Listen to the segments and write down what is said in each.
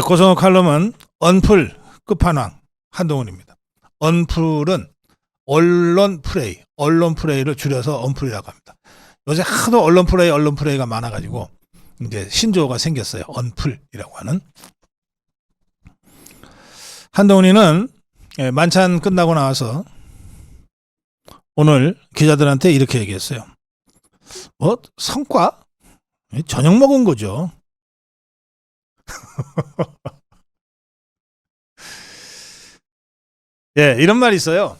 고성호 칼럼은 언플 끝판왕 한동훈입니다. 언플은 언론 플레이를 줄여서 언플이라고 합니다. 요새 하도 언론 플레이가 많아가지고 이제 신조어가 생겼어요. 언플이라고 하는. 한동훈이는 만찬 끝나고 나와서 오늘 기자들한테 이렇게 얘기했어요. 성과? 저녁 먹은 거죠. 예, 이런 말이 있어요.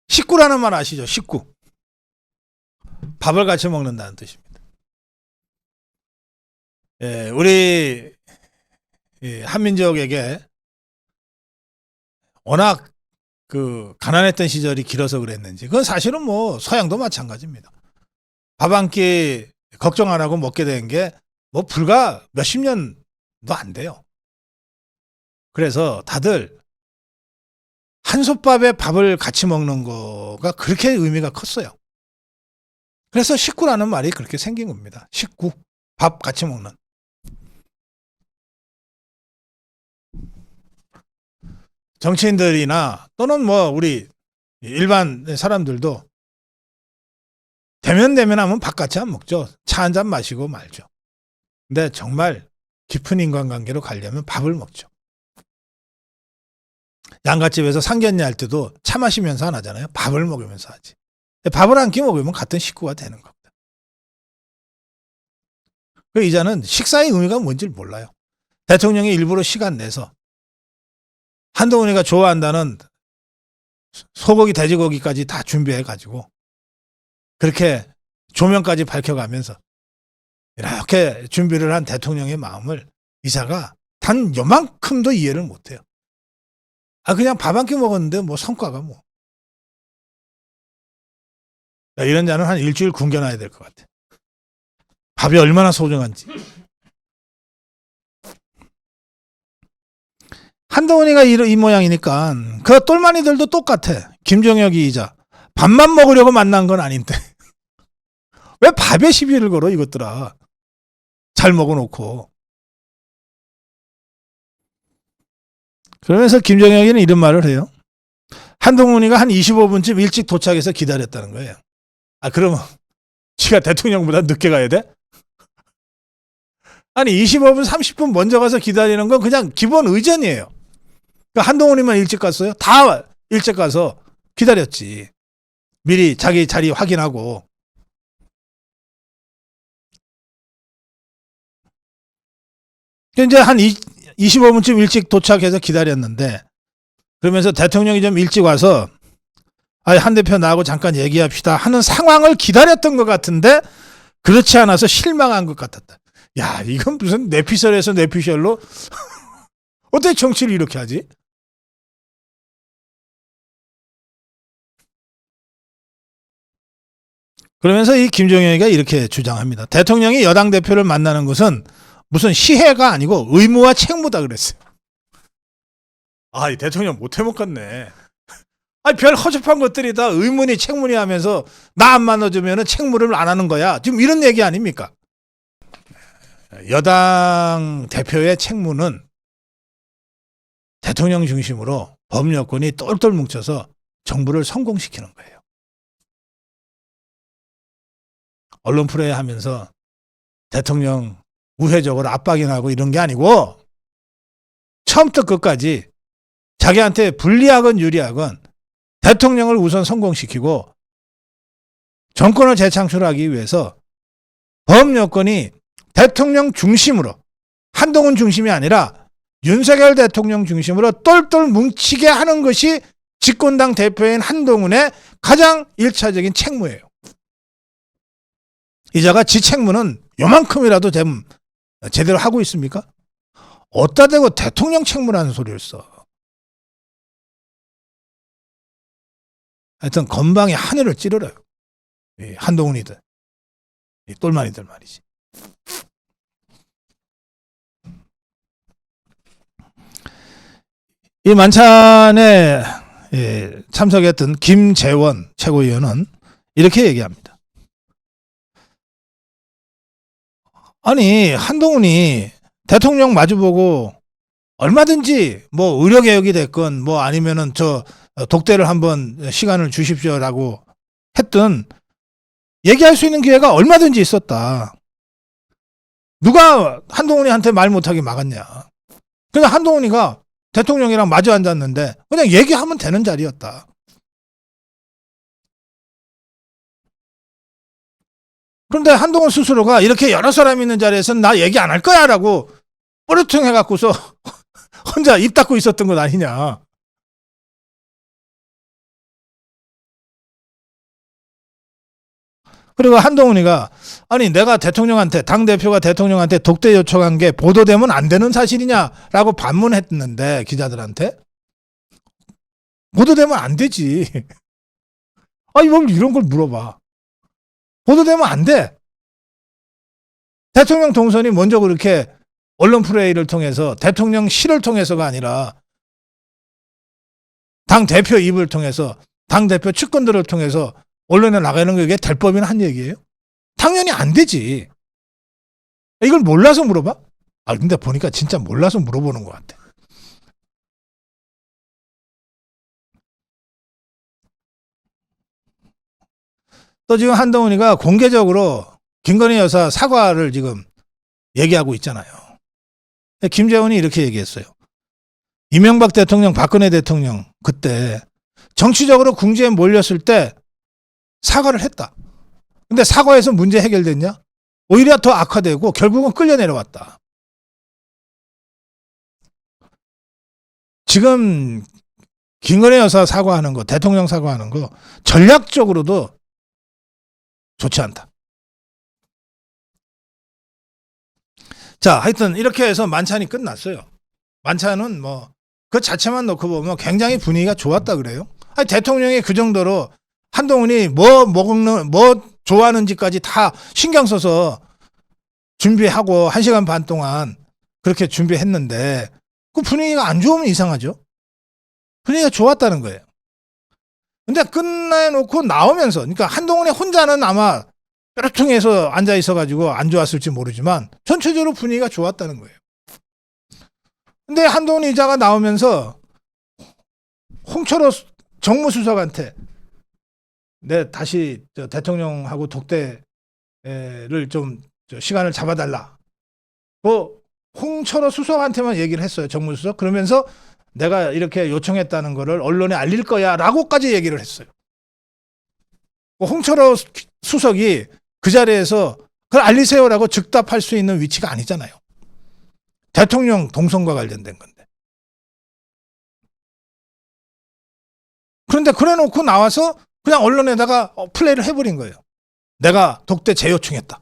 식구라는 말 아시죠? 식구. 밥을 같이 먹는다는 뜻입니다. 예, 우리 한민족에게 워낙 가난했던 시절이 길어서 그랬는지, 그건 사실은 뭐 서양도 마찬가지입니다. 밥 한 끼 걱정 안 하고 먹게 된 게 뭐 불과 몇십 년도 안 돼요. 그래서 다들 한솥밥에 밥을 같이 먹는 거가 그렇게 의미가 컸어요. 그래서 식구라는 말이 그렇게 생긴 겁니다. 식구, 밥 같이 먹는. 정치인들이나 또는 뭐 우리 일반 사람들도 대면 하면 밥 같이 안 먹죠. 차 한 잔 마시고 말죠. 근데 정말 깊은 인간관계로 가려면 밥을 먹죠. 양갓집에서 상견례 할 때도 차 마시면서 안 하잖아요. 밥을 먹으면서 하지. 밥을 한 끼 먹으면 같은 식구가 되는 겁니다. 그 이자는 식사의 의미가 뭔지 몰라요. 대통령이 일부러 시간 내서 한동훈이가 좋아한다는 소고기, 돼지고기까지 다 준비해가지고 그렇게 조명까지 밝혀가면서 이렇게 준비를 한 대통령의 마음을 이사가 단 요만큼도 이해를 못해요. 그냥 밥 한 끼 먹었는데 뭐 성과가 뭐. 이런 자는 한 일주일 굶겨놔야 될 것 같아. 밥이 얼마나 소중한지. 한동훈이가 이 모양이니까 그 똘마니들도 똑같아. 김정혁이 이자 밥만 먹으려고 만난 건 아닌데 왜 밥에 시비를 걸어 이것들아. 잘 먹어놓고. 그러면서 김정혁이는 이런 말을 해요. 한동훈이가 한 25분쯤 일찍 도착해서 기다렸다는 거예요. 그러면 지가 대통령보다 늦게 가야 돼? 아니 25분 30분 먼저 가서 기다리는 건 그냥 기본 의전이에요. 그러니까 한동훈이만 일찍 갔어요? 다 일찍 가서 기다렸지. 미리 자기 자리 확인하고. 이제 한 25분쯤 일찍 도착해서 기다렸는데, 그러면서 대통령이 좀 일찍 와서 한 대표 나하고 잠깐 얘기합시다 하는 상황을 기다렸던 것 같은데 그렇지 않아서 실망한 것 같았다. 야, 이건 무슨 뇌피셜에서 뇌피셜로 어떻게 정치를 이렇게 하지? 그러면서 이 김정혁이가 이렇게 주장합니다. 대통령이 여당 대표를 만나는 것은 무슨 시혜가 아니고 의무와 책무다 그랬어요. 이 대통령 못 해먹겠네. 별 허접한 것들이 다 의문이 책무니 하면서 나 안 만나주면 책무를 안 하는 거야. 지금 이런 얘기 아닙니까? 여당 대표의 책무는 대통령 중심으로 범여권이 똘똘 뭉쳐서 정부를 성공시키는 거예요. 언론 플레이 하면서 대통령 우회적으로 압박이나 하고 이런 게 아니고 처음부터 끝까지 자기한테 불리하건 유리하건 대통령을 우선 성공시키고 정권을 재창출하기 위해서 범여권이 대통령 중심으로, 한동훈 중심이 아니라 윤석열 대통령 중심으로 똘똘 뭉치게 하는 것이 집권당 대표인 한동훈의 가장 1차적인 책무예요. 이자가 지 책무는 요만큼이라도 제대로 하고 있습니까? 어디다 대고 대통령 책무라는 소리를 써. 하여튼 건방에 하늘을 찌르러요. 한동훈이들, 똘마니들 말이지. 이 만찬에 참석했던 김재원 최고위원은 이렇게 얘기합니다. 아니, 한동훈이 대통령 마주보고 얼마든지 뭐 의료개혁이 됐건 뭐 아니면은 저 독대를 한번 시간을 주십시오라고 했던 얘기할 수 있는 기회가 얼마든지 있었다. 누가 한동훈이한테 말 못하게 막았냐. 그냥 한동훈이가 대통령이랑 마주 앉았는데 그냥 얘기하면 되는 자리였다. 그런데 한동훈 스스로가 이렇게 여러 사람이 있는 자리에서는 나 얘기 안 할 거야 라고 뿌르퉁 해갖고서 혼자 입 닫고 있었던 것 아니냐. 그리고 한동훈이가 아니 내가 대통령한테 당대표가 대통령한테 독대 요청한 게 보도되면 안 되는 사실이냐라고 반문했는데 기자들한테 보도되면 안 되지. 아니 뭘 이런 걸 물어봐. 보도되면 안 돼. 대통령 동선이 먼저 그렇게 언론 플레이를 통해서 대통령실을 통해서가 아니라 당대표 입을 통해서 당대표 측근들을 통해서 언론에 나가는 게 될 법이나 한 얘기예요? 당연히 안 되지. 이걸 몰라서 물어봐? 아 근데 보니까 진짜 몰라서 물어보는 것 같아. 또 지금 한동훈이가 공개적으로 김건희 여사 사과를 지금 얘기하고 있잖아요. 김재원이 이렇게 얘기했어요. 이명박 대통령, 박근혜 대통령 그때 정치적으로 궁지에 몰렸을 때 사과를 했다. 근데 사과에서 문제 해결됐냐? 오히려 더 악화되고 결국은 끌려 내려왔다. 지금 김건희 여사 사과하는 거, 대통령 사과하는 거 전략적으로도 좋지 않다. 자, 하여튼 이렇게 해서 만찬이 끝났어요. 만찬은 뭐 그 자체만 놓고 보면 굉장히 분위기가 좋았다 그래요. 아니, 대통령이 그 정도로 한동훈이 뭐 먹는 뭐 좋아하는지까지 다 신경 써서 준비하고 1시간 반 동안 그렇게 준비했는데 그 분위기가 안 좋으면 이상하죠. 분위기가 좋았다는 거예요. 근데 끝내놓고 나오면서 그러니까 한동훈이 혼자는 아마 뾰루퉁해서 앉아 있어가지고 안 좋았을지 모르지만 전체적으로 분위기가 좋았다는 거예요. 근데 한동훈 이자가 나오면서 홍철호 정무수석한테 내 다시 대통령하고 독대를 좀 시간을 잡아달라. 뭐 홍철호 수석한테만 얘기를 했어요. 정무수석. 그러면서 내가 이렇게 요청했다는 거를 언론에 알릴 거야 라고까지 얘기를 했어요. 홍철호 수석이 그 자리에서 그걸 알리세요라고 즉답할 수 있는 위치가 아니잖아요. 대통령 동선과 관련된 건데. 그런데 그래놓고 나와서 그냥 언론에다가 플레이를 해버린 거예요. 내가 독대 재요청했다.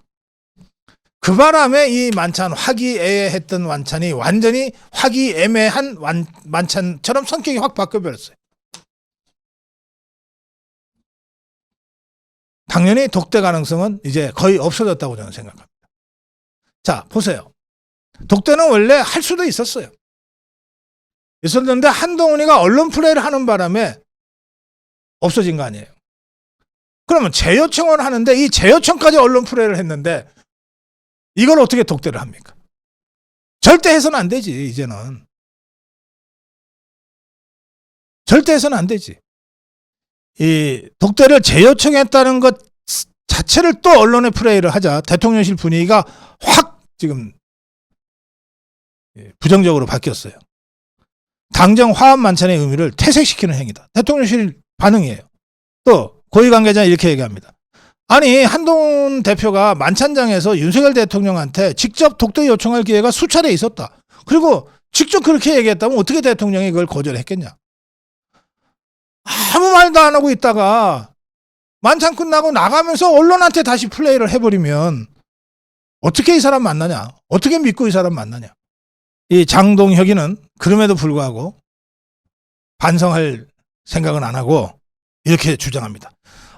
그 바람에 이 만찬 화기애애했던 만찬이 완전히 화기애매한 만찬처럼 성격이 확 바뀌어버렸어요. 당연히 독대 가능성은 이제 거의 없어졌다고 저는 생각합니다. 자, 보세요. 독대는 원래 할 수도 있었어요. 있었는데 한동훈이가 언론 플레이를 하는 바람에 없어진 거 아니에요. 그러면 재요청을 하는데 이 재요청까지 언론 플레이를 했는데 이걸 어떻게 독대를 합니까? 절대 해서는 안 되지, 이제는. 절대 해서는 안 되지. 이 독대를 재요청했다는 것 자체를 또 언론에 플레이를 하자 대통령실 분위기가 확 지금 부정적으로 바뀌었어요. 당정 화합 만찬의 의미를 퇴색시키는 행위다. 대통령실 반응이에요. 또 고위 관계자 이렇게 얘기합니다. 아니 한동훈 대표가 만찬장에서 윤석열 대통령한테 직접 독대 요청할 기회가 수차례 있었다. 그리고 직접 그렇게 얘기했다면 어떻게 대통령이 그걸 거절했겠냐. 아무 말도 안 하고 있다가 만찬 끝나고 나가면서 언론한테 다시 플레이를 해버리면 어떻게 이 사람 만나냐. 어떻게 믿고 이 사람 만나냐. 이 장동혁이는 그럼에도 불구하고 반성할 생각은 안 하고 이렇게 주장합니다.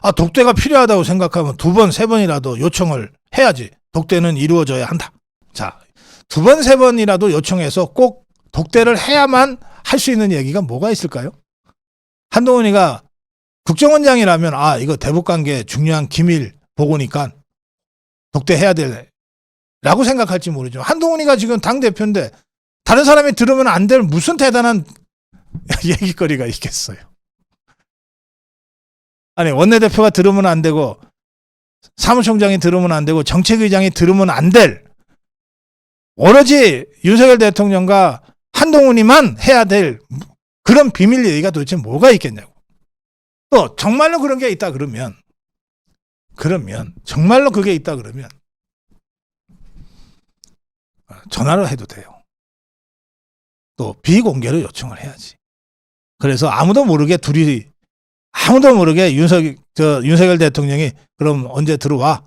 아, 독대가 필요하다고 생각하면 2번, 3번이라도 요청을 해야지. 독대는 이루어져야 한다. 자, 2번, 3번이라도 요청해서 꼭 독대를 해야만 할 수 있는 얘기가 뭐가 있을까요? 한동훈이가 국정원장이라면 아, 이거 대북관계 중요한 기밀 보고니까 독대해야 될 라고 생각할지 모르죠. 한동훈이가 지금 당대표인데 다른 사람이 들으면 안 될 무슨 대단한 얘기거리가 있겠어요. 아니, 원내대표가 들으면 안 되고 사무총장이 들으면 안 되고 정책의장이 들으면 안 될 오로지 윤석열 대통령과 한동훈이만 해야 될 그런 비밀 얘기가 도대체 뭐가 있겠냐고. 또 정말로 그런 게 있다 그러면 정말로 그게 있다 그러면 전화를 해도 돼요. 또 비공개로 요청을 해야지. 그래서 아무도 모르게 윤석열 대통령이 그럼 언제 들어와?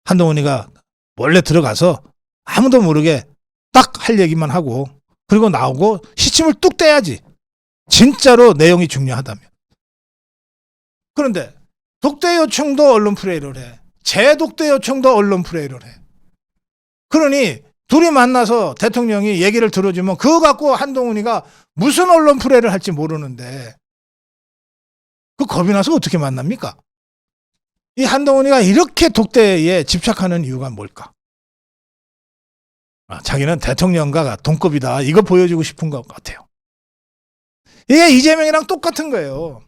한동훈이가 몰래 들어가서 아무도 모르게 딱 할 얘기만 하고 그리고 나오고 시침을 뚝 떼야지. 진짜로 내용이 중요하다면. 그런데 독대 요청도 언론 플레이를 해. 재독대 요청도 언론 플레이를 해. 그러니 둘이 만나서 대통령이 얘기를 들어주면 그거 갖고 한동훈이가 무슨 언론 플레이를 할지 모르는데 그 겁이 나서 어떻게 만납니까? 이 한동훈이가 이렇게 독대에 집착하는 이유가 뭘까? 자기는 대통령과 동급이다. 이거 보여주고 싶은 것 같아요. 이게 이재명이랑 똑같은 거예요.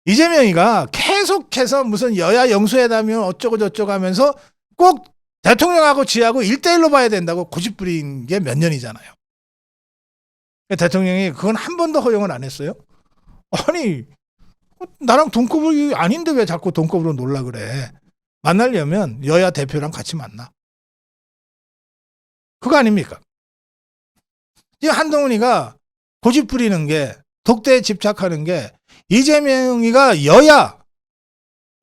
이재명이가 계속해서 무슨 여야 영수회담이면 어쩌고 저쩌고 하면서 꼭 대통령하고 지하고 1대1로 봐야 된다고 고집부린 게 몇 년이잖아요. 대통령이 그건 한 번도 허용을 안 했어요. 아니, 나랑 동급이 아닌데 왜 자꾸 동급으로 놀라 그래. 만나려면 여야 대표랑 같이 만나. 그거 아닙니까? 이 한동훈이가 고집 부리는 게 독대에 집착하는 게 이재명이가 여야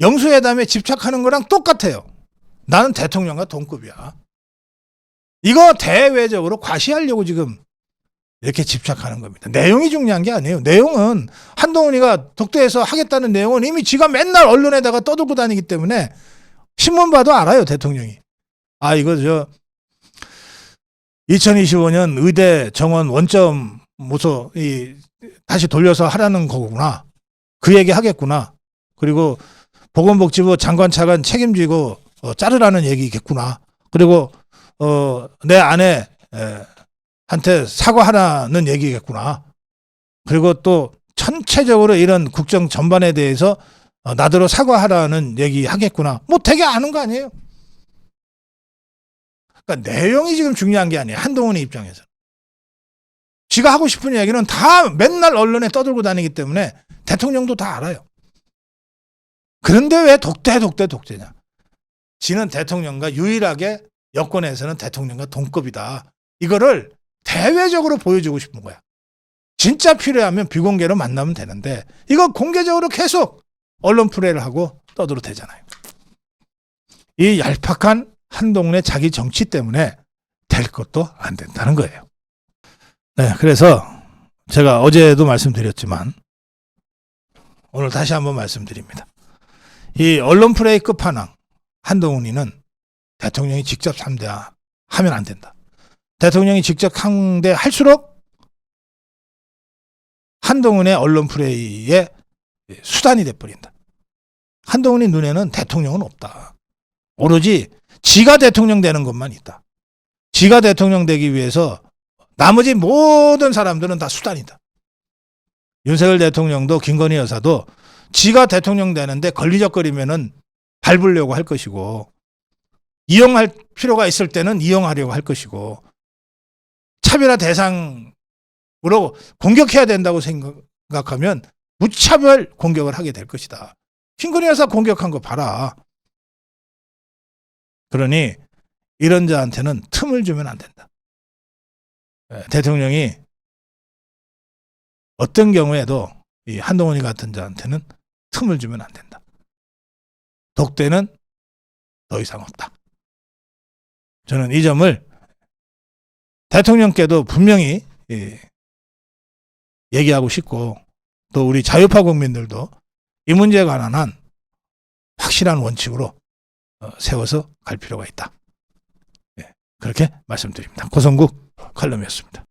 영수회담에 집착하는 거랑 똑같아요. 나는 대통령과 동급이야. 이거 대외적으로 과시하려고 지금 이렇게 집착하는 겁니다. 내용이 중요한 게 아니에요. 내용은 한동훈이가 독대에서 하겠다는 내용은 이미 지가 맨날 언론에다가 떠들고 다니기 때문에 신문 봐도 알아요. 대통령이. 이거 2025년 의대 정원 원점 모소 다시 돌려서 하라는 거구나. 그 얘기 하겠구나. 그리고 보건복지부 장관 차관 책임지고 자르라는 얘기겠구나. 그리고 내 아내 한테 사과하라는 얘기겠구나. 그리고 또 전체적으로 이런 국정 전반에 대해서 나더러 사과하라는 얘기 하겠구나. 뭐 되게 아는 거 아니에요. 그러니까 내용이 지금 중요한 게 아니에요. 한동훈의 입장에서. 지가 하고 싶은 얘기는 다 맨날 언론에 떠들고 다니기 때문에 대통령도 다 알아요. 그런데 왜 독재냐. 지는 대통령과 유일하게 여권에서는 대통령과 동급이다. 이거를 대외적으로 보여주고 싶은 거야. 진짜 필요하면 비공개로 만나면 되는데 이거 공개적으로 계속 언론 플레이를 하고 떠들어도 되잖아요. 이 얄팍한 한동훈의 자기 정치 때문에 될 것도 안 된다는 거예요. 네, 그래서 제가 어제도 말씀드렸지만 오늘 다시 한번 말씀드립니다. 이 언론 플레이 끝판왕 한동훈이는 대통령이 직접 상대하면 안 된다. 대통령이 직접 상대할수록 한동훈의 언론 플레이의 수단이 돼버린다. 한동훈이 눈에는 대통령은 없다. 오로지 지가 대통령 되는 것만 있다. 지가 대통령 되기 위해서 나머지 모든 사람들은 다 수단이다. 윤석열 대통령도 김건희 여사도 지가 대통령 되는데 걸리적거리면은 밟으려고 할 것이고 이용할 필요가 있을 때는 이용하려고 할 것이고 차별화 대상으로 공격해야 된다고 생각하면 무차별 공격을 하게 될 것이다. 김건희 여사 공격한 거 봐라. 그러니 이런 자한테는 틈을 주면 안 된다. 대통령이 어떤 경우에도 이 한동훈이 같은 자한테는 틈을 주면 안 된다. 독대는 더 이상 없다. 저는 이 점을 대통령께도 분명히 얘기하고 싶고 또 우리 자유파 국민들도 이 문제에 관한 한 확실한 원칙으로 세워서 갈 필요가 있다. 그렇게 말씀드립니다. 고성국 칼럼이었습니다.